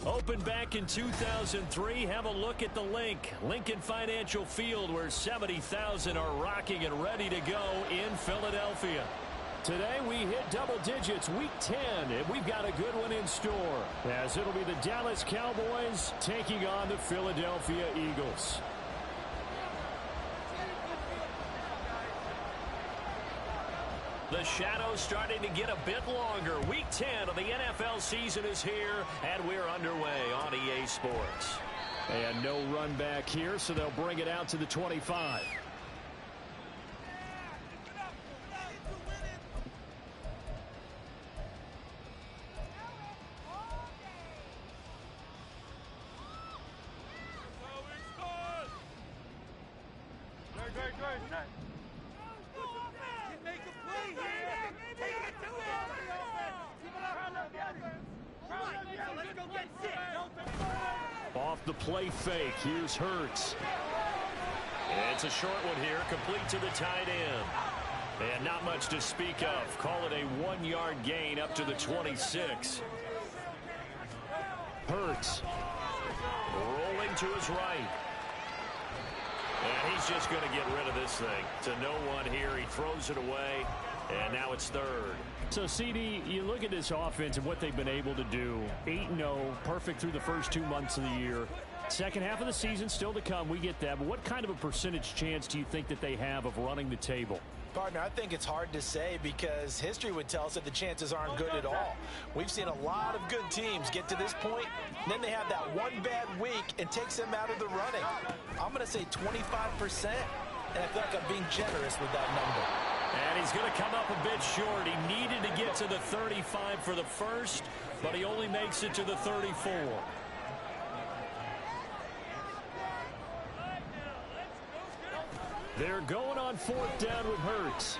Opened back in 2003. Have a look at the link. Lincoln Financial Field, where 70,000 are rocking and ready to go in Philadelphia. Today we hit double digits, week 10, and we've got a good one in store, as it'll be the Dallas Cowboys taking on the Philadelphia Eagles. The shadow's starting to get a bit longer. Week 10 of the NFL season is here, and we're underway on EA Sports. And no run back here, so they'll bring it out to the 25. Off the play fake, here's Hurts. It's a short one here, complete to the tight end. And not much to speak of. Call it a 1-yard gain up to the 26. Hurts rolling to his right. And he's just going to get rid of this thing. To no one here, he throws it away. And now it's third. So, CD, you look at this offense and what they've been able to do. 8-0, perfect through the first 2 months of the year. Second half of the season still to come. We get that. But what kind of a percentage chance do you think that they have of running the table? Partner, I think it's hard to say because history would tell us that the chances aren't good at all. We've seen a lot of good teams get to this point, and then they have that one bad week and takes them out of the running. I'm going to say 25%, and I feel like I'm being generous with that number. And he's going to come up a bit short. He needed to get to the 35 for the first, but he only makes it to the 34. They're going on fourth down with Hurts.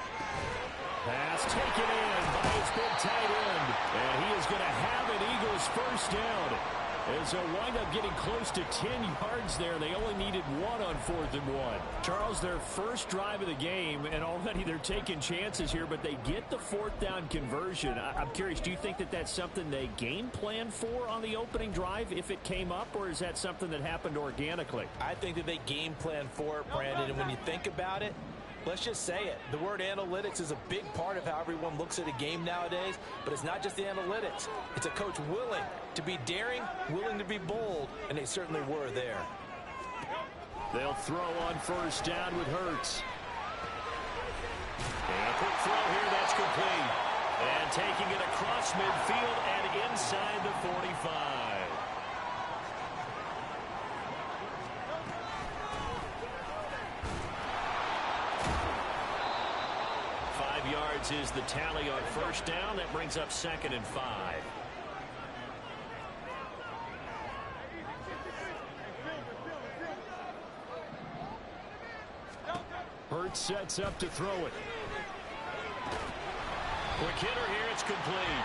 Pass taken in by his big tight end. And he is going to have an Eagles first down. As they'll wind up getting close to 10 yards there. They only needed 1 on 4th and 1. Charles, their first drive of the game, and already they're taking chances here, but they get the 4th down conversion. I'm curious, do you think that that's something they game plan for on the opening drive if it came up, or is that something that happened organically? I think that they game plan for it, Brandon, and when you think about it, let's just say it. The word analytics is a big part of how everyone looks at a game nowadays, but it's not just the analytics. It's a coach willing to be daring, willing to be bold, and they certainly were there. They'll throw on first down with Hurts. And a quick throw here, that's complete. And taking it across midfield and inside the 45. 5 yards is the tally on first down. That brings up 2nd and 5. Hurts sets up to throw it. Quick hitter here, it's complete.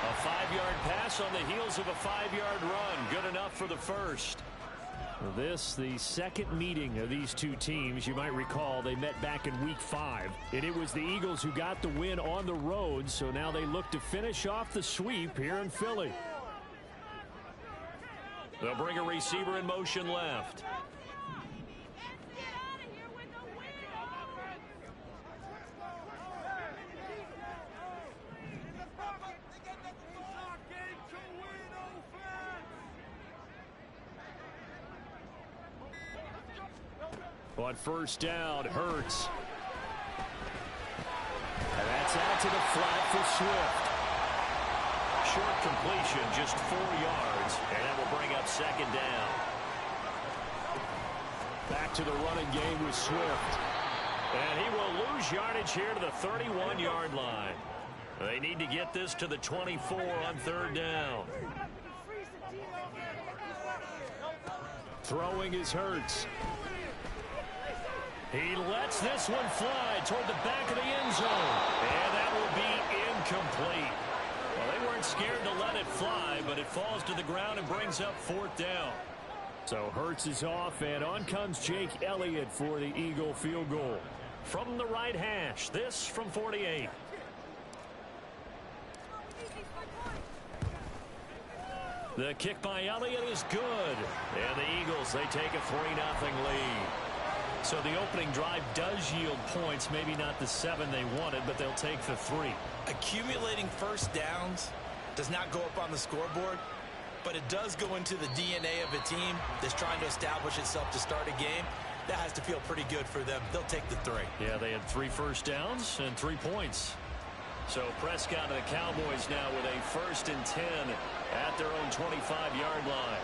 A 5-yard pass on the heels of a 5-yard run. Good enough for the first. This, the second meeting of these two teams. You might recall they met back in week 5. And it was the Eagles who got the win on the road. So now they look to finish off the sweep here in Philly. They'll bring a receiver in motion left. On first down, Hurts. And that's out to the flat for Swift. Short completion, just 4 yards, and that will bring up 2nd down. Back to the running game with Swift. And he will lose yardage here to the 31-yard line. They need to get this to the 24 on 3rd down. Throwing is Hurts. He lets this one fly toward the back of the end zone. And that will be incomplete. Well, they weren't scared to let it fly, but it falls to the ground and brings up 4th down. So Hurts is off, and on comes Jake Elliott for the Eagle field goal. From the right hash, this from 48. The kick by Elliott is good. And the Eagles, they take a 3-0 lead. So the opening drive does yield points. Maybe not the 7 they wanted, but they'll take the 3. Accumulating first downs does not go up on the scoreboard, but it does go into the DNA of a team that's trying to establish itself to start a game. That has to feel pretty good for them. They'll take the 3. Yeah, they had 3 first downs and 3 points. So Prescott and the Cowboys now with a 1st and 10 at their own 25-yard line.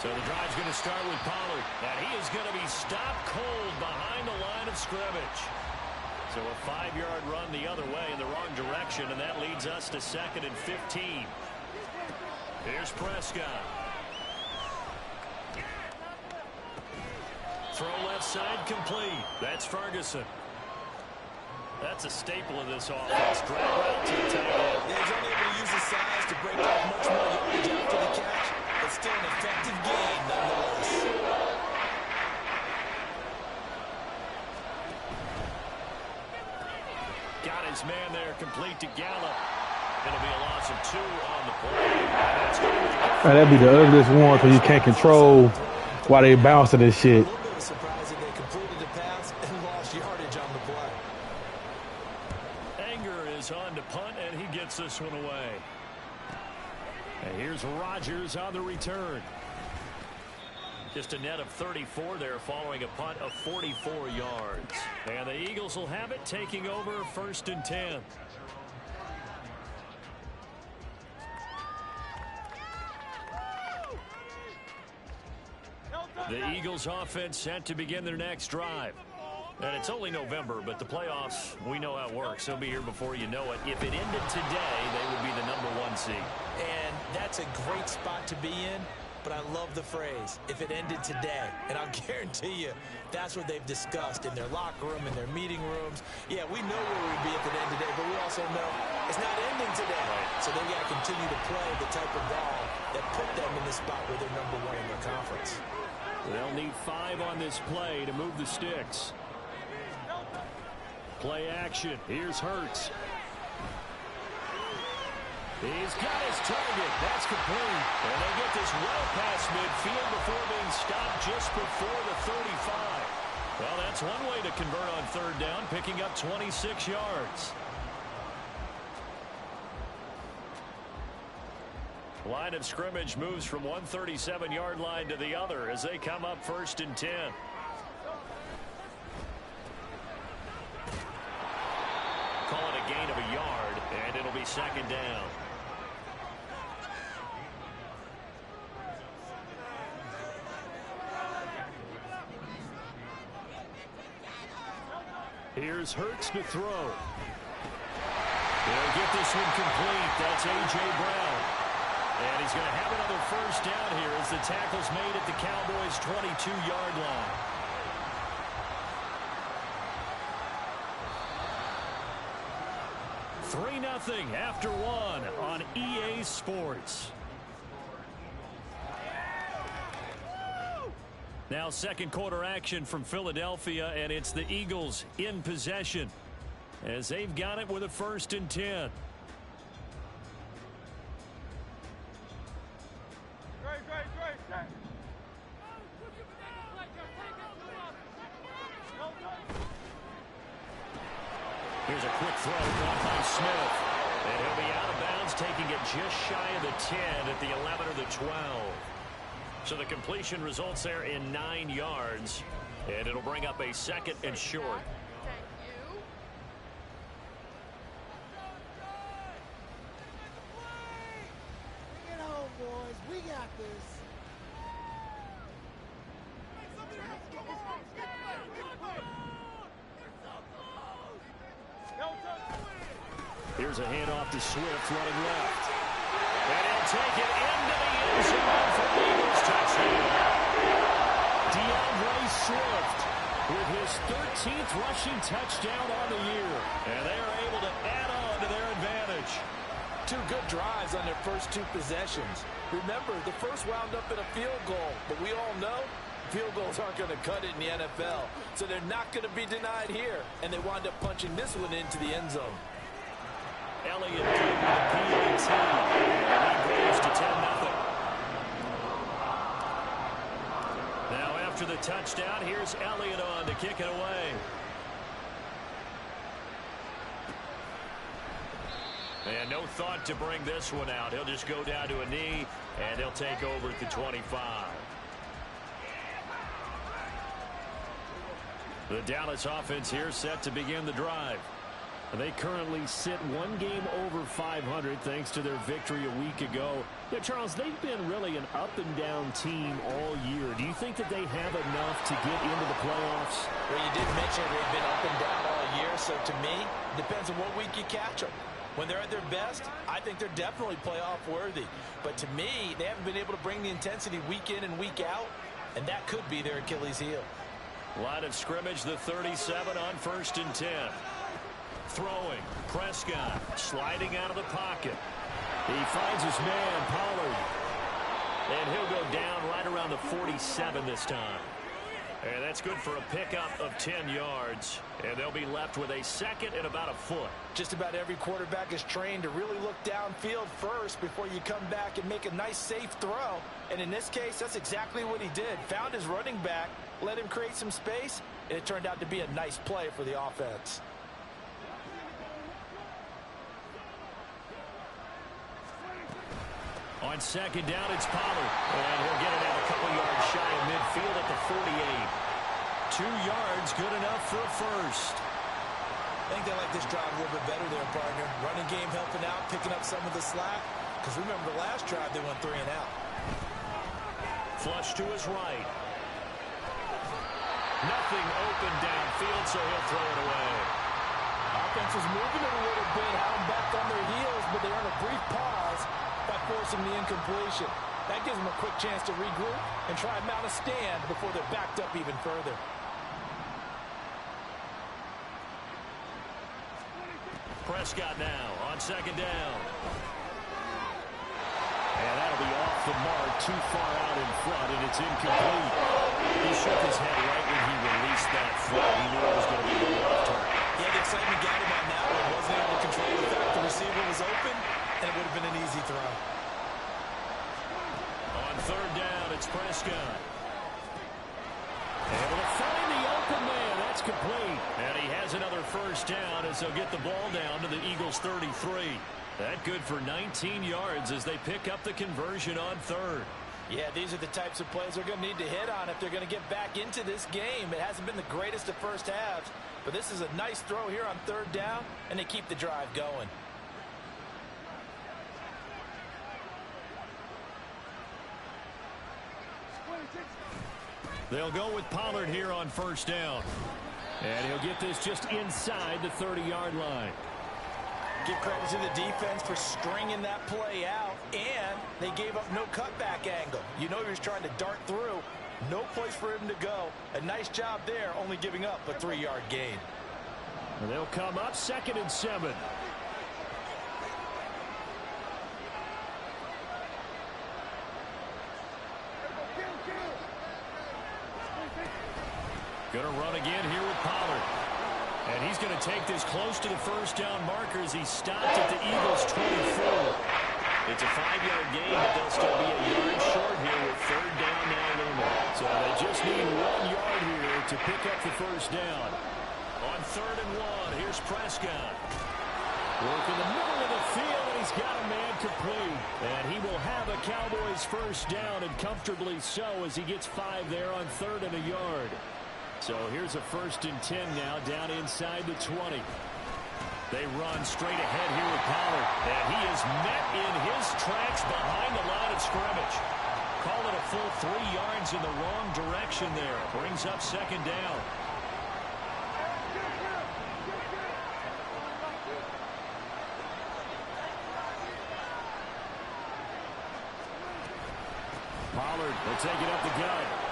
So the drive's going to start with Pollard. And he is going to be stopped cold behind the line of scrimmage. So a 5-yard run the other way in the wrong direction, and that leads us to 2nd and 15. Here's Prescott. Throw left side complete. That's Ferguson. That's a staple of this offense. Drag route to the tight end. Yeah, he's only able to use his size to break off much more yardage after the catch, but still an effective game nonetheless. Got his man there, complete to Gallup. It'll be a loss of 2 on the play. That'd be the ugliest one because you can't control why they bouncing this shit. A little bit of surprise that they completed the pass and lost yardage on the play. Anger is on to punt, and he gets this one away. And here's Rodgers on the return. Just a net of 34 there following a punt of 44 yards. And the Eagles will have it, taking over 1st and 10. The Eagles offense set to begin their next drive. And it's only November, but the playoffs, we know how it works. They'll be here before you know it. If it ended today, they would be the #1 seed. And that's a great spot to be in, but I love the phrase, if it ended today. And I'll guarantee you, that's what they've discussed in their locker room, in their meeting rooms. Yeah, we know where we'd be if it ended today, but we also know it's not ending today. Right. So they've got to continue to play the type of ball that put them in the spot where they're #1 in their conference. They'll need 5 on this play to move the sticks. Play action. Here's Hurts. He's got his target. That's complete. And they get this well past midfield before being stopped just before the 35. Well, that's one way to convert on 3rd down, picking up 26 yards. Line of scrimmage moves from one 37-yard line to the other as they come up 1st and 10. Call it a gain of a yard, and it'll be 2nd down. Here's Hurts to throw. They'll get this one complete. That's A.J. Brown. And he's going to have another 1st down here as the tackle's made at the Cowboys' 22-yard line. $3-0 after 1 on EA Sports. Now 2nd quarter action from Philadelphia, and it's the Eagles in possession as they've got it with a 1st and 10. Here's a quick throw caught by Smith. And he'll be out of bounds, taking it just shy of the 10 at the 11 or the 12. So the completion results there in 9 yards. And it'll bring up a 2nd and short. Bring it home, boys. We got this. Here's a handoff to Swift running left. And he'll take it into the end zone for the Eagles touchdown. DeAndre Swift with his 13th rushing touchdown on the year. And they are able to add on to their advantage. 2 good drives on their first 2 possessions. Remember, the first wound up in a field goal, but we all know Field goals aren't going to cut it in the NFL, so they're not going to be denied here. And they wind up punching this one into the end zone. Elliott with a PAT. Lead grows to 10-0. Now after the touchdown, here's Elliott on to kick it away. And no thought to bring this one out. He'll just go down to a knee, and he'll take over at the 25. The Dallas offense here set to begin the drive. They currently sit one game over 500 thanks to their victory a week ago. Yeah, Charles, they've been really an up-and-down team all year. Do you think that they have enough to get into the playoffs? Well, you did mention they've been up and down all year, so to me, it depends on what week you catch them. When they're at their best, I think they're definitely playoff worthy. But to me, they haven't been able to bring the intensity week in and week out, and that could be their Achilles heel. Line of scrimmage, the 37 on 1st and 10. Throwing, Prescott sliding out of the pocket. He finds his man, Pollard. And he'll go down right around the 47 this time. And that's good for a pickup of 10 yards. And they'll be left with a second and about a foot. Just about every quarterback is trained to really look downfield first before you come back and make a nice, safe throw. And in this case, that's exactly what he did. Found his running back, let him create some space, and it turned out to be a nice play for the offense. On 2nd down, it's Pollard. And he'll get it out a couple yards shy of midfield at the 48. 2 yards, good enough for a first. I think they like this drive a little bit better there, partner. Running game helping out, picking up some of the slack. Because remember the last drive, they went 3 and out. Flush to his right. Nothing open downfield, so he'll throw it away. Offense was moving it a little bit, had them back on their heels, but they earn a brief pause by forcing the incompletion. That gives them a quick chance to regroup and try and mount a stand before they're backed up even further. Prescott now on 2nd down. And that'll be off the mark, too far out in front, and it's incomplete. He shook his head right when he released that throw. He knew it was going to be a little off target. Yeah, the excitement got him on that one. Wasn't able to control the fact the receiver was open, and it would have been an easy throw. On 3rd down, it's Prescott. Able to find the open man. That's complete. And he has another first down as they'll get the ball down to the Eagles' 33. That good for 19 yards as they pick up the conversion on 3rd. Yeah, these are the types of plays they're going to need to hit on if they're going to get back into this game. It hasn't been the greatest of first halves, but this is a nice throw here on 3rd down, and they keep the drive going. They'll go with Pollard here on 1st down. And he'll get this just inside the 30-yard line. Give credit to the defense for stringing that play out, and they gave up no cutback angle. You know he was trying to dart through. No place for him to go. A nice job there, only giving up a 3-yard gain. And they'll come up 2nd and 7. Gonna run again here with Pollard. And he's going to take this close to the first down marker as he stopped at the Eagles' 24. It's a 5-yard gain, but they'll still be a yard short here with 3rd down now looming. So they just need 1 yard here to pick up the first down. On 3rd and 1, here's Prescott. Work in the middle of the field, and he's got a man complete. And he will have a Cowboys first down, and comfortably so as he gets 5 there on 3rd and a yard. So here's a 1st and 10 now down inside the 20. They run straight ahead here with Pollard. And he is met in his tracks behind the line of scrimmage. Call it a full 3 yards in the wrong direction there. Brings up 2nd down. Pollard will take it up the gut.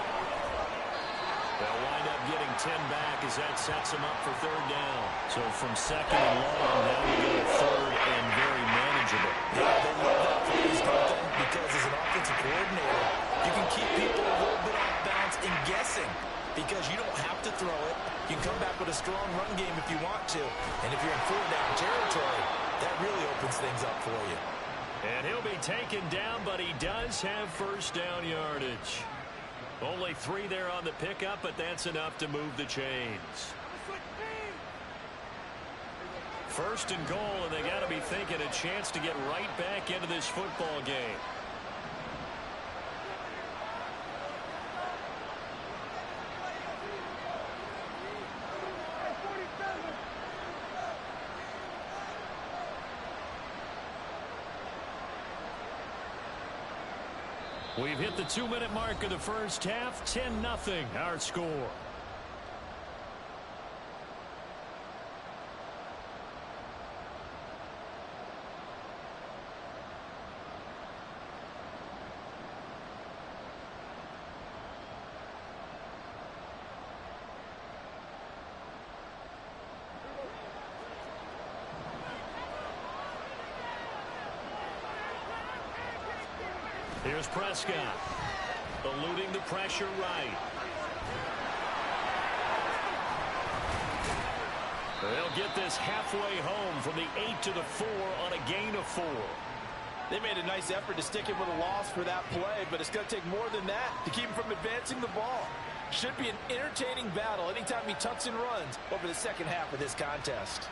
They'll wind up getting 10 back as that sets them up for 3rd down. So from 2nd and long, now we go to 3rd and very manageable. Yeah, they love that plays, don't they? Because as an offensive coordinator, you can keep people a little bit off balance and get passing because you don't have to throw it. You can come back with a strong run game if you want to. And if you're in 4-down territory, that really opens things up for you. And he'll be taken down, but he does have first down yardage. Only 3 there on the pickup, but that's enough to move the chains. First and goal, and they got to be thinking a chance to get right back into this football game. We've hit the 2-minute mark of the first half. 10-0 our score. Here's Prescott, eluding the pressure right. They'll get this halfway home from the 8 to the 4 on a gain of 4. They made a nice effort to stick him with a loss for that play, but it's going to take more than that to keep him from advancing the ball. Should be an entertaining battle anytime he tucks and runs over the second half of this contest.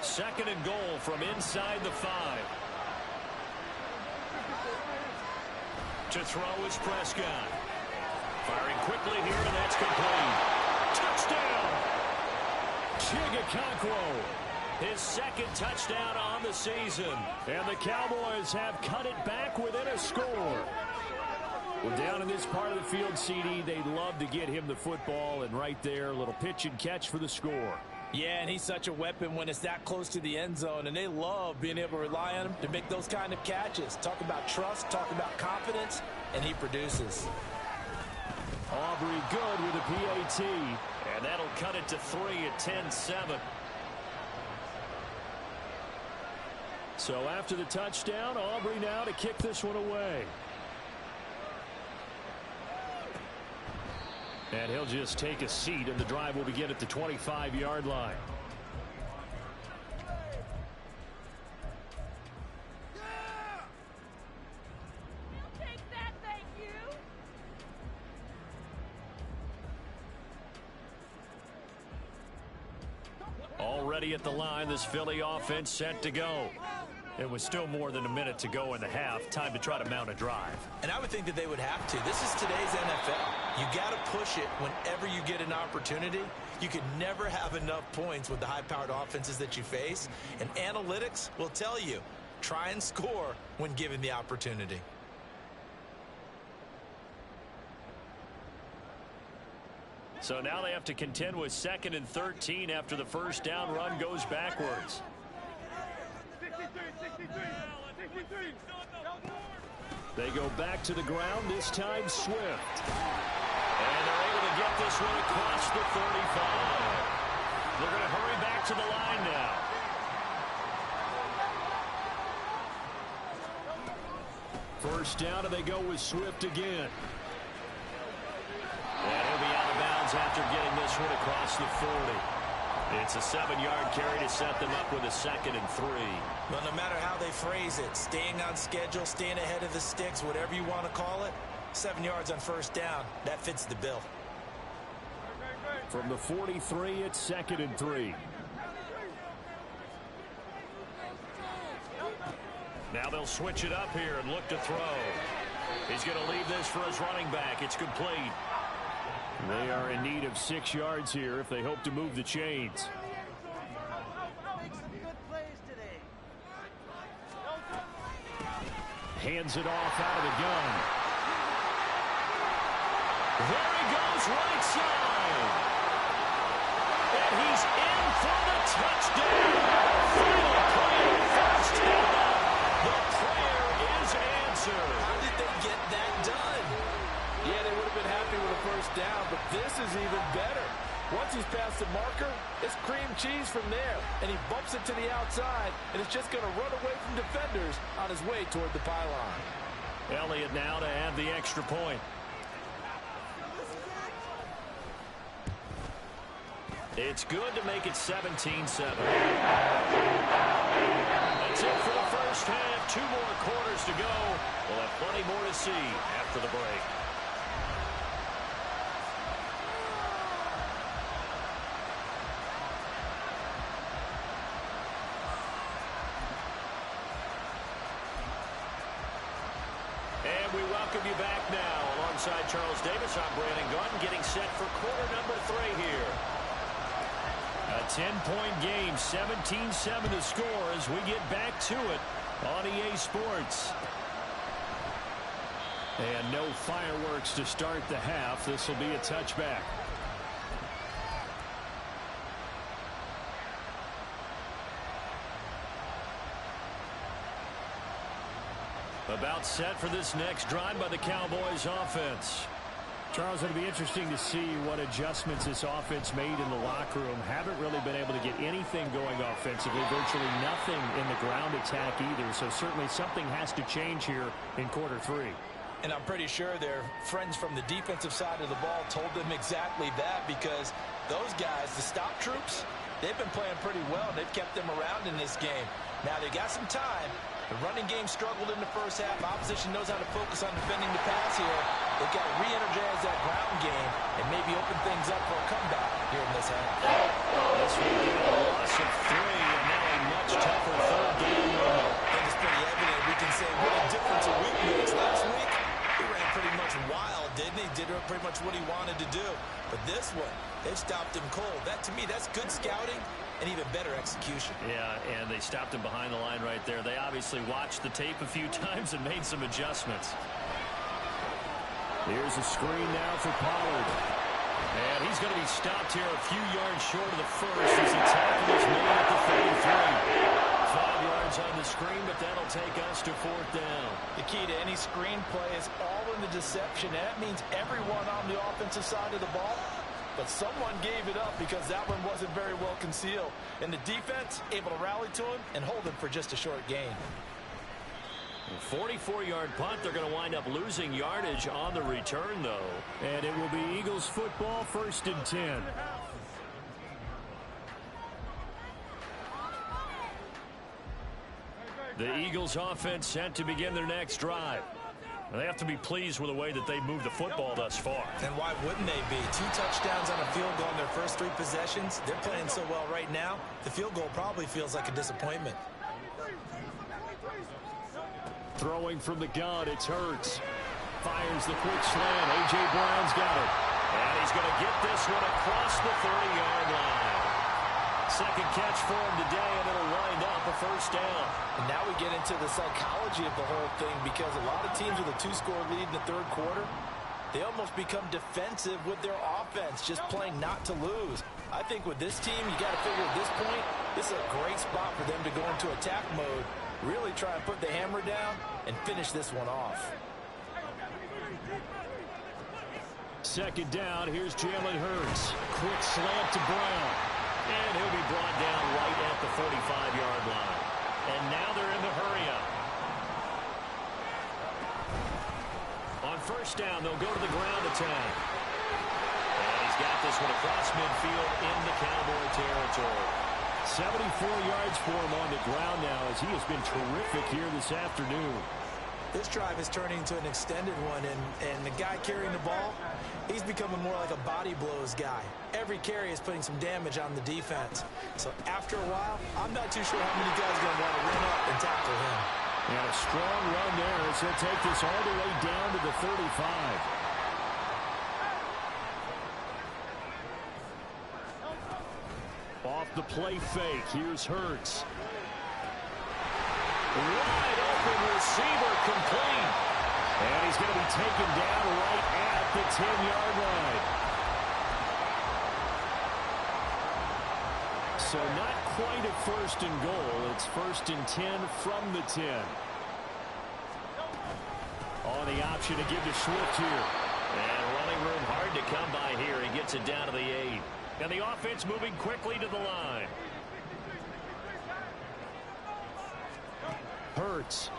Second and goal from inside the 5. To throw is Prescott. Firing quickly here, and that's complete. Touchdown! Chigakonkwo, his second touchdown on the season. And the Cowboys have cut it back within a score. Well, down in this part of the field, CD, they'd love to get him the football, and right there, a little pitch and catch for the score. Yeah, and he's such a weapon when it's that close to the end zone, and they love being able to rely on him to make those kind of catches. Talk about trust, talk about confidence, and he produces. Aubrey good with a PAT, and that'll cut it to 3 at 10-7. So after the touchdown, Aubrey now to kick this one away. And he'll just take a seat, and the drive will begin at the 25-yard line. Take that, thank you. Already at the line, this Philly offense set to go. It was still more than a minute to go in the half. Time to try to mount a drive. And I would think that they would have to. This is today's NFL. You got to push it whenever you get an opportunity. You can never have enough points with the high-powered offenses that you face. And analytics will tell you, try and score when given the opportunity. So now they have to contend with 2nd and 13 after the first down run goes backwards. They go back to the ground, this time Swift. And they're able to get this one across the 35. They're going to hurry back to the line now. First down, and they go with Swift again. And he'll be out of bounds after getting this one across the 40. It's a 7-yard carry to set them up with a 2nd and 3. Well, no matter how they phrase it, staying on schedule, staying ahead of the sticks, whatever you want to call it, 7 yards on first down, that fits the bill. From the 43, it's 2nd and 3. Now they'll switch it up here and look to throw. He's going to leave this for his running back. It's complete. They are in need of 6 yards here if they hope to move the chains. Hands it off out of the gun. There he goes, right side. And he's in for the touchdown. Final play, first down. The prayer is answered. How did they get that done? Yeah, they would have been happy with a first down, but this is even better. Once he's past the marker, it's cream cheese from there, and he bumps it to the outside, and it's just going to run away from defenders on his way toward the pylon. Elliott now to add the extra point. It's good to make it 17-7. That's it for the first half. 2 more quarters to go. We'll have plenty more to see after the break. And we welcome you back now. Alongside Charles Davis, I'm Brandon Gaudin, getting set for quarter number 3 here. A 10-point game, 17-7 to score as we get back to it on EA Sports. And no fireworks to start the half. This will be a touchback. About set for this next drive by the Cowboys offense. Charles, it'll be interesting to see what adjustments this offense made in the locker room. Haven't really been able to get anything going offensively. Virtually nothing in the ground attack either. So certainly something has to change here in quarter 3. And I'm pretty sure their friends from the defensive side of the ball told them exactly that, because those guys, the stop troops, they've been playing pretty well. They've kept them around in this game. Now they got some time. The running game struggled in the first half. Opposition knows how to focus on defending the pass here. They've got to re-energize that ground game and maybe open things up for a comeback here in this half. This will be a loss of 3, and now a much tougher third down. I think it's pretty evident. We can say what a difference a week makes. Last week, he ran pretty much wild, didn't he? Did pretty much what he wanted to do. But this one, they stopped him cold. That, to me, that's good scouting and even better execution. Yeah, and they stopped him behind the line right there. They obviously watched the tape a few times and made some adjustments. Here's a screen now for Pollard. And he's going to be stopped here a few yards short of the first as the tackle is made at the 33. 5 yards on the screen, but that'll take us to 4th down. The key to any screen play is all in the deception. And that means everyone on the offensive side of the ball. But someone gave it up because that one wasn't very well concealed. And the defense able to rally to him and hold him for just a short gain. 44-yard punt. They're going to wind up losing yardage on the return, though. And it will be Eagles football, 1st and 10. The Eagles offense set to begin their next drive. They have to be pleased with the way that they moved the football thus far. And why wouldn't they be? 2 touchdowns on a field goal in their first 3 possessions. They're playing so well right now, the field goal probably feels like a disappointment. Throwing from the gun, it's Hurts. Fires the quick slant. A.J. Brown's got it. And he's going to get this one across the 30-yard line. Second catch for him today, and it'll wind up a 1st down. And now we get into the psychology of the whole thing, because a lot of teams with a 2-score lead in the 3rd quarter, they almost become defensive with their offense, just playing not to lose. I think with this team, you got to figure at this point, this is a great spot for them to go into attack mode, really try and put the hammer down and finish this one off. 2nd down, here's Jalen Hurts. Quick slant to Brown. And he'll be brought down right at the 45-yard line. And now they're in the hurry-up. On 1st down, they'll go to the ground attack. And he's got this one across midfield into Cowboy territory. 74 yards for him on the ground now, as he has been terrific here this afternoon. This drive is turning into an extended one, and the guy carrying the ball, he's becoming more like a body blows guy. Every carry is putting some damage on the defense. So after a while, I'm not too sure how many guys are going to want to run up and tackle him. And a strong run there as he'll take this all the way down to the 35. Off the play fake, here's Hurts. Wide open receiver, complete. And he's going to be taken down right at the 10-yard line. So not quite a 1st and goal. It's 1st and 10 from the 10. On the option to give to Swift here. And running room hard to come by here. He gets it down to the 8. And the offense moving quickly to the line. Hurts.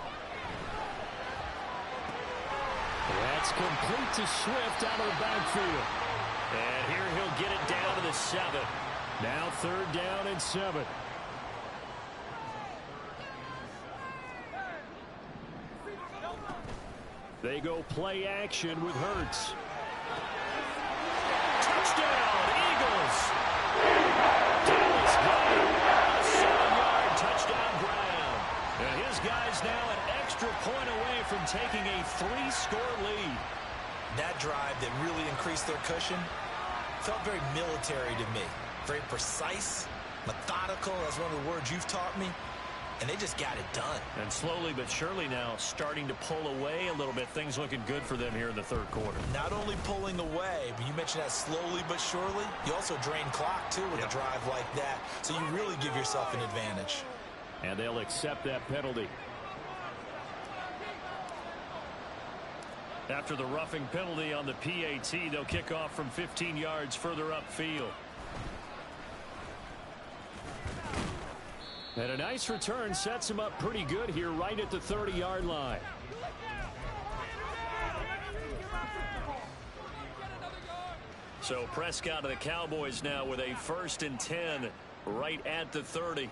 That's complete to Swift out of the backfield. And here he'll get it down to the 7. Now 3rd down and 7. They go play action with Hurts. Touchdown, Eagles! Dallas got it. A 7-yard touchdown ground. And his guys now an extra point away from taking a 3-score lead. That drive that really increased their cushion felt very military to me. Very precise, methodical. That's one of the words you've taught me. And they just got it done. And slowly but surely now starting to pull away a little bit. Things looking good for them here in the 3rd quarter. Not only pulling away, but you mentioned that slowly but surely. You also drain clock, too, with a drive like that. So you really give yourself an advantage. And they'll accept that penalty. After the roughing penalty on the PAT, they'll kick off from 15 yards further upfield. And a nice return sets him up pretty good here right at the 30-yard line. So Prescott of the Cowboys now with a 1st and 10 right at the 30.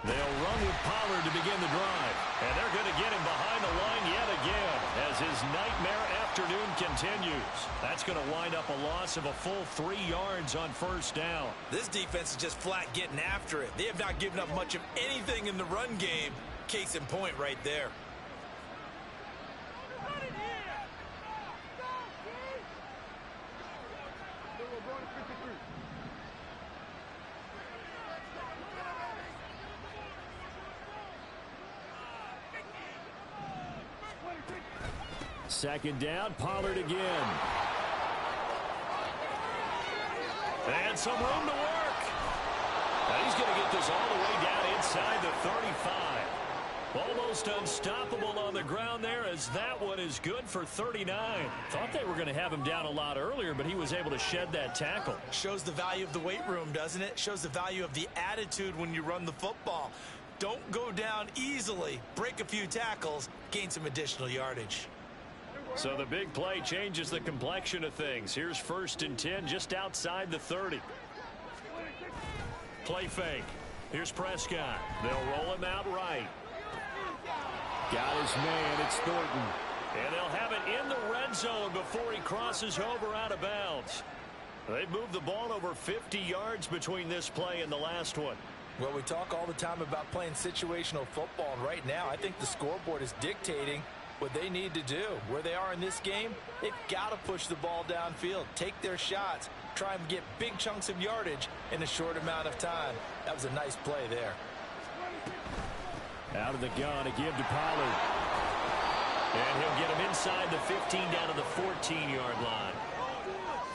They'll run with Pollard to begin the drive. And they're going to get him behind the line yet again as his nightmare afternoon continues. That's going to wind up a loss of a full 3 yards on 1st down. This defense is just flat getting after it. They have not given up much of anything in the run game. Case in point right there. Second down, Pollard again. And some room to work. Now he's going to get this all the way down inside the 35. Almost unstoppable on the ground there as that one is good for 39. Thought they were going to have him down a lot earlier, but he was able to shed that tackle. Shows the value of the weight room, doesn't it? Shows the value of the attitude when you run the football. Don't go down easily. Break a few tackles, gain some additional yardage. So the big play changes the complexion of things. Here's 1st and 10 just outside the 30. Play fake. Here's Prescott. They'll roll him out right. Got his man. It's Thornton. And they'll have it in the red zone before he crosses over out of bounds. They've moved the ball over 50 yards between this play and the last one. Well, we talk all the time about playing situational football, and right now I think the scoreboard is dictating what they need to do. Where they are in this game, they've got to push the ball downfield, take their shots, try and get big chunks of yardage in a short amount of time. That was a nice play there. Out of the gun again to Pollard. And he'll get him inside the 15 down to the 14-yard line.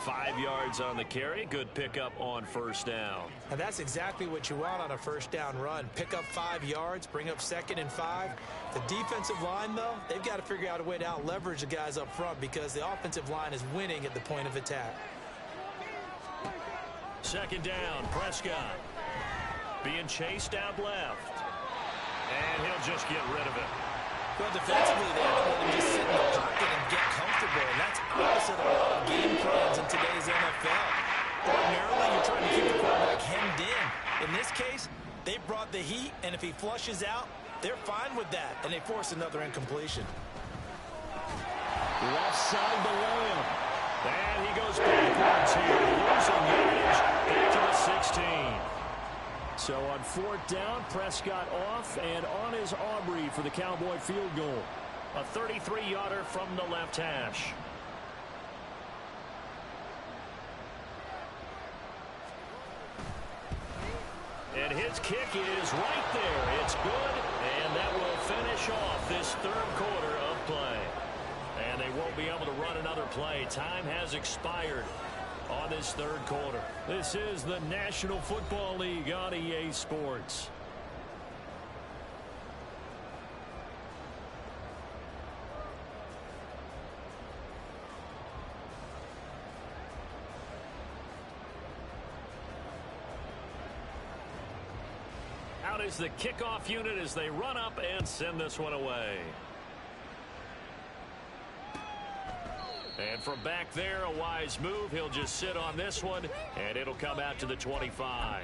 5 yards on the carry. Good pickup on 1st down. And that's exactly what you want on a 1st down run. Pick up 5 yards, bring up 2nd and 5. The defensive line, though, they've got to figure out a way to out-leverage the guys up front because the offensive line is winning at the point of attack. 2nd down, Prescott. Being chased out left. And he'll just get rid of it. Well, defensively, they have to let him just sit in the pocket and get comfortable. And that's opposite of a lot of game plans in today's NFL. Ordinarily, you're trying to keep the quarterback hemmed in. In this case, they brought the heat, and if he flushes out, they're fine with that, and they force another incompletion. Left side to Lamb. And he goes backwards here, losing yardage back to the 16. So on 4th down, Prescott off, and on is Aubrey for the Cowboy field goal. A 33-yarder from the left hash. And his kick is right there. It's good, and that will finish off this 3rd quarter of play. And they won't be able to run another play. Time has expired on this 3rd quarter. This is the National Football League on EA Sports. Out is the kickoff unit as they run up and send this one away. And from back there, a wise move. He'll just sit on this one, and it'll come out to the 25.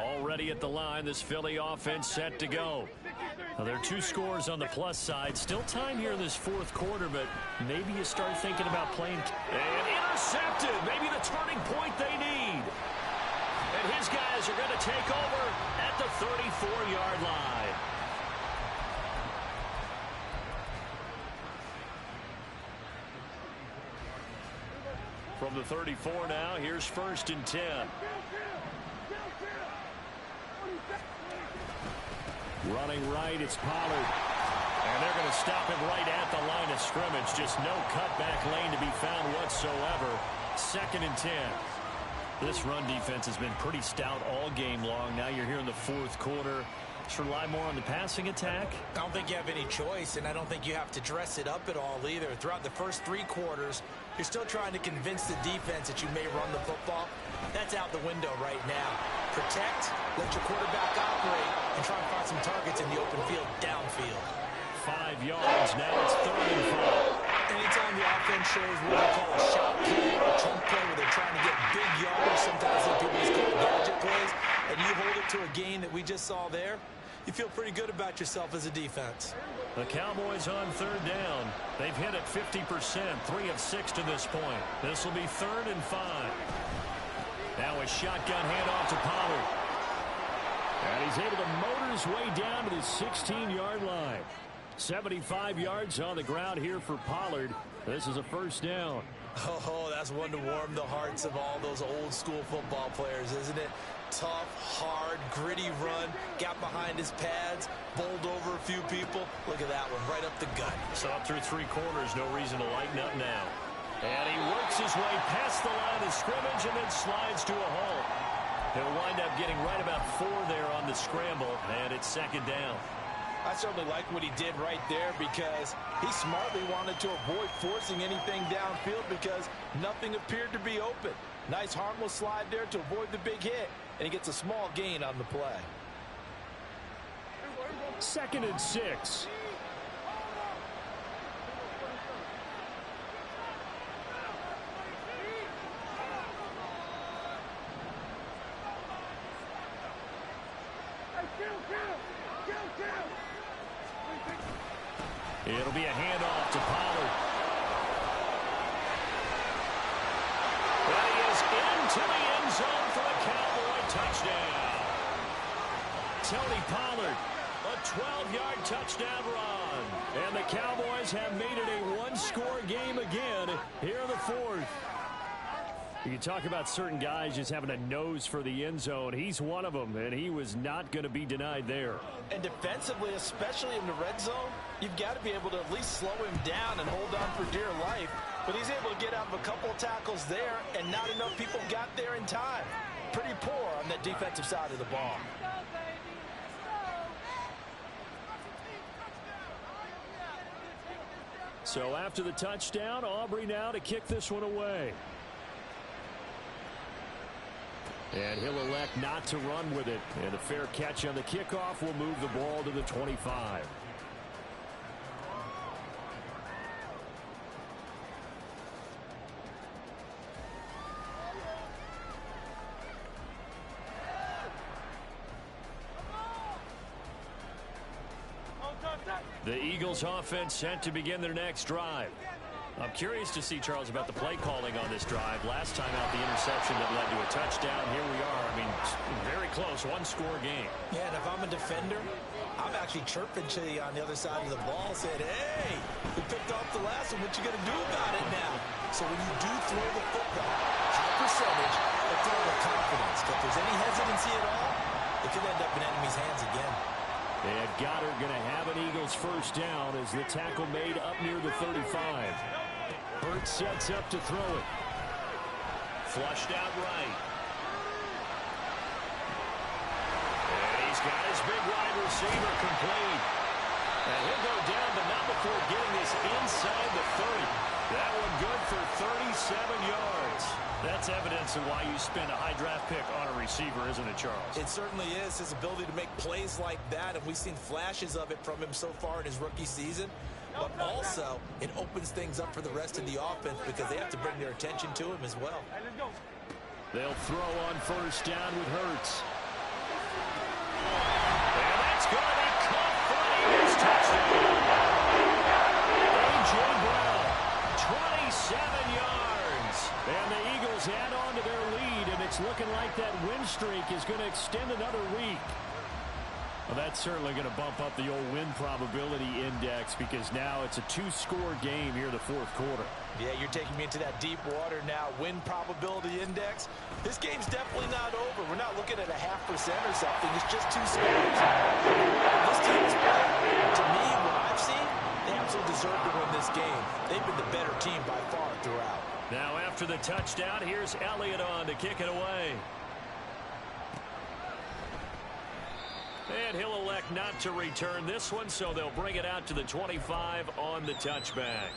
Already at the line, this Philly offense set to go. Now, there are 2 scores on the plus side. Still time here in this fourth quarter, but maybe you start thinking about playing. And intercepted. Maybe the turning point they need. And his guys are going to take over at the 34-yard line. From the 34 now, here's 1st and 10. Running right, it's Pollard. And they're going to stop him right at the line of scrimmage. Just no cutback lane to be found whatsoever. 2nd and 10. This run defense has been pretty stout all game long. Now you're here in the fourth quarter. Should rely more on the passing attack. I don't think you have any choice, and I don't think you have to dress it up at all either. Throughout the first 3 quarters, you're still trying to convince the defense that you may run the football. That's out the window right now. Protect, let your quarterback operate, and try and find some targets in the open field downfield. 5 yards, now it's 3rd and 5. Anytime the offense shows what they call a shot play or a chunk play where they're trying to get big yards, sometimes they do what's called gadget plays, and you hold it to a gain that we just saw there, you feel pretty good about yourself as a defense. The Cowboys on 3rd down. They've hit it 50%, 3 of 6 to this point. This will be 3rd and 5. Now a shotgun handoff to Pollard. And he's able to motor his way down to the 16-yard line. 75 yards on the ground here for Pollard. This is a 1st down. Oh, that's one to warm the hearts of all those old-school football players, isn't it? Tough, hard, gritty run. Got behind his pads, bowled over a few people. Look at that one, right up the gut. So up through 3 quarters, no reason to lighten up now. And he works his way past the line of scrimmage and then slides to a halt. He'll wind up getting right about 4 there on the scramble, and it's 2nd down. I certainly like what he did right there because he smartly wanted to avoid forcing anything downfield because nothing appeared to be open. Nice harmless slide there to avoid the big hit, and he gets a small gain on the play. 2nd and 6. It'll be a handoff to Pollard. And he is into the end zone for a Cowboy touchdown. Tony Pollard, a 12-yard touchdown run. And the Cowboys have made it a 1-score game again here in the 4th. You can talk about certain guys just having a nose for the end zone. He's one of them, and he was not going to be denied there. And defensively, especially in the red zone, you've got to be able to at least slow him down and hold on for dear life. But he's able to get out of a couple of tackles there, and not enough people got there in time. Pretty poor on that defensive side of the ball. So after the touchdown, Aubrey now to kick this one away. And he'll elect not to run with it. And a fair catch on the kickoff will move the ball to the 25. The Eagles offense set to begin their next drive. I'm curious to see, Charles, about the play calling on this drive. Last time out, the interception that led to a touchdown. Here we are. I mean, very close, 1-score game. Yeah, and if I'm a defender, I'm actually chirping to you on the other side of the ball, saying, hey, we picked off the last one. What you going to do about it now? So when you do throw the football, high percentage, but throw with confidence. If there's any hesitancy at all, it could end up in enemy's hands again. And Goddard going to have an Eagles 1st down as the tackle made up near the 35. Hurts sets up to throw it. Flushed out right. And he's got his big wide receiver complete. And he'll go down, but not before getting this inside the 30. That one good for 37 yards. That's evidence of why you spend a high draft pick on a receiver, isn't it, Charles? It certainly is. His ability to make plays like that, and we've seen flashes of it from him so far in his rookie season. But also, it opens things up for the rest of the offense because they have to bring their attention to him as well. They'll throw on first down with Hurts. And that's going to be caught for an Eagles touchdown. A.J. Brown, 27 yards. And the Eagles add on to their lead, and it's looking like that win streak is going to extend another week. Well, that's certainly going to bump up the old win probability index because now it's a two-score game here in the fourth quarter. Yeah, you're taking me into that deep water now. Win probability index. This game's definitely not over. We're not looking at a 0.5% or something. It's just two scores. This team is playing. To me, what I've seen, they absolutely deserve to win this game. They've been the better team by far throughout. Now after the touchdown, here's Elliott on to kick it away. And he'll elect not to return this one, so they'll bring it out to the 25 on the touchback.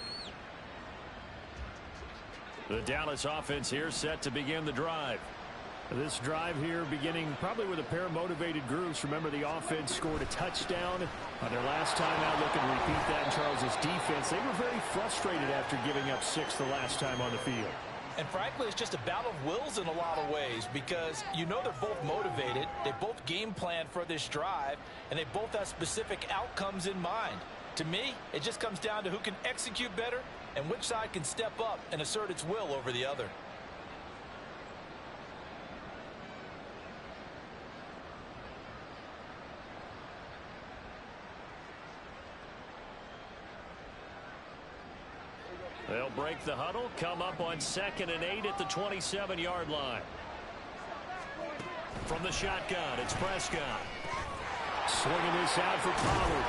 The Dallas offense here set to begin the drive. This drive here beginning probably with a pair of motivated groups. Remember, the offense scored a touchdown on their last time out. Looking to repeat that in Charles' defense. They were very frustrated after giving up 6 the last time on the field. And frankly, it's just a battle of wills in a lot of ways because you know they're both motivated. They both game plan for this drive, and they both have specific outcomes in mind. To me, it just comes down to who can execute better and which side can step up and assert its will over the other. They'll break the huddle, come up on 2nd and 8 at the 27-yard line. From the shotgun, it's Prescott. Swinging this out for Pollard.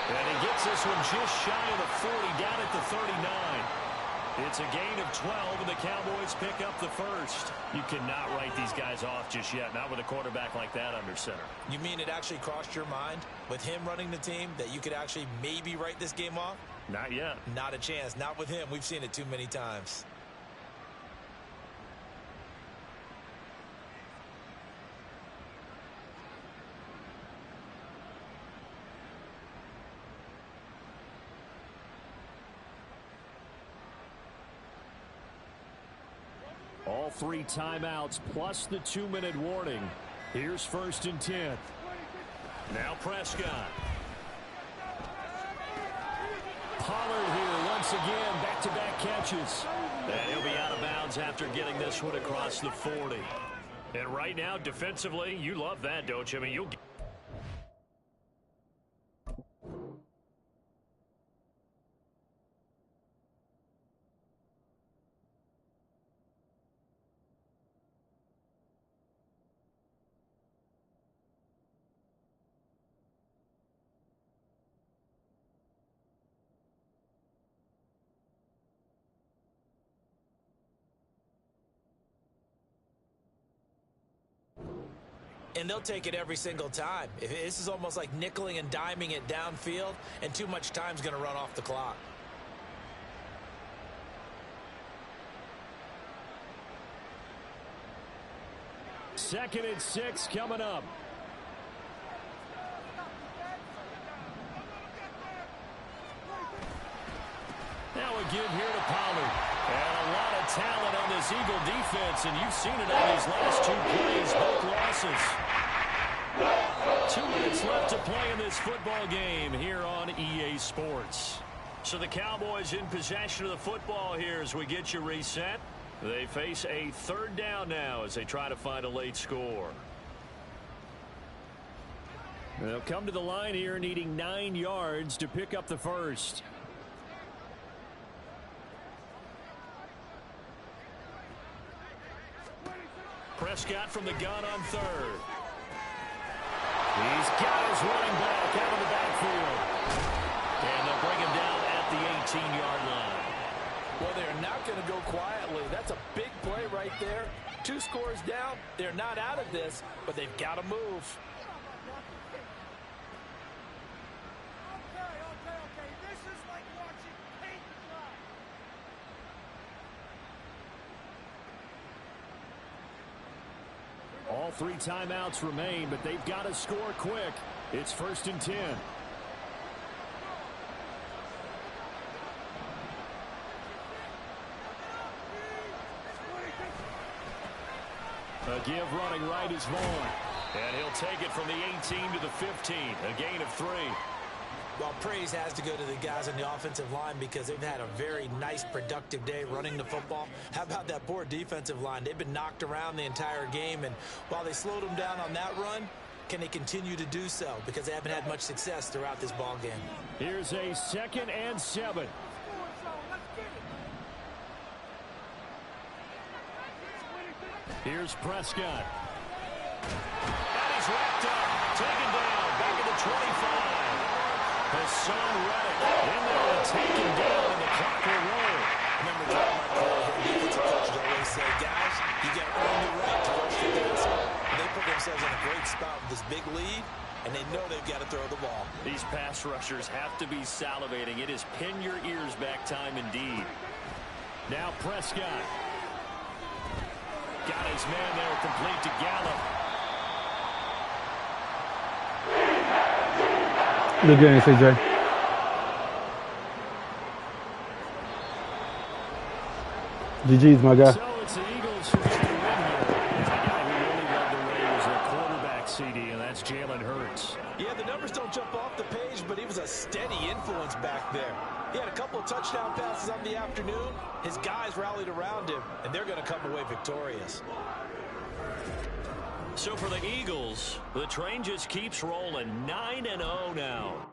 And he gets this one just shy of the 40, down at the 39. It's a gain of 12, and the Cowboys pick up the first. You cannot write these guys off just yet, not with a quarterback like that under center. You mean it actually crossed your mind with him running the team that you could actually maybe write this game off? Not yet. Not a chance. Not with him. We've seen it too many times. All 3 timeouts plus the 2-minute warning. Here's 1st and 10. Now Prescott. Pollard here once again, back-to-back catches. And he'll be out of bounds after getting this one across the 40. And right now, defensively, you love that, don't you? I mean, you'll get and they'll take it every single time. This is almost like nickeling and diming it downfield, and too much time's going to run off the clock. Second and 6 coming up. Now a give here to Pollard. And a lot of talent on this Eagle defense, and you've seen it on these last 2 plays, both losses. 2 minutes left to play in this football game here on EA Sports. So the Cowboys in possession of the football here as we get you reset. They face a 3rd down now as they try to find a late score. They'll come to the line here needing 9 yards to pick up the first. Prescott from the gun on 3rd. He's got his running back out of the backfield. And they'll bring him down at the 18-yard line. Well, they're not going to go quietly. That's a big play right there. 2 scores down. They're not out of this, but they've got to move. Okay. This is like watching paint dry. All 3 timeouts remain, but they've got to score quick. It's 1st and 10. A give running right is Vaughn. And he'll take it from the 18 to the 15. A gain of 3. Well, praise has to go to the guys on the offensive line because they've had a very nice, productive day running the football. How about that poor defensive line? They've been knocked around the entire game, and while they slowed them down on that run, can they continue to do so? Because they haven't had much success throughout this ball game. Here's a 2nd and 7. Here's Prescott. And he's wrapped up. Taken down. Back at the 25. Hassan Reddick in there and taken down, and the clock will roll. Remember, John, my career here, defensive coaches always say, guys, you got to earn the right to rush the passer. And they put themselves in a great spot with this big lead, and they know they've got to throw the ball. These pass rushers have to be salivating. It is pin your ears back time indeed. Now Prescott. Got his man there, complete to Gallup. Good game, CJ. GG's, my guy. So it's the Eagles who get the win here. And the guy who really led the way was their quarterback, CD, and that's Jalen Hurts. Yeah, the numbers don't jump off the page, but he was a steady influence back there. He had a couple of touchdown passes on the afternoon. His guys rallied around him, and they're going to come away victorious. So for the Eagles, the train just keeps rolling. 9-0 now.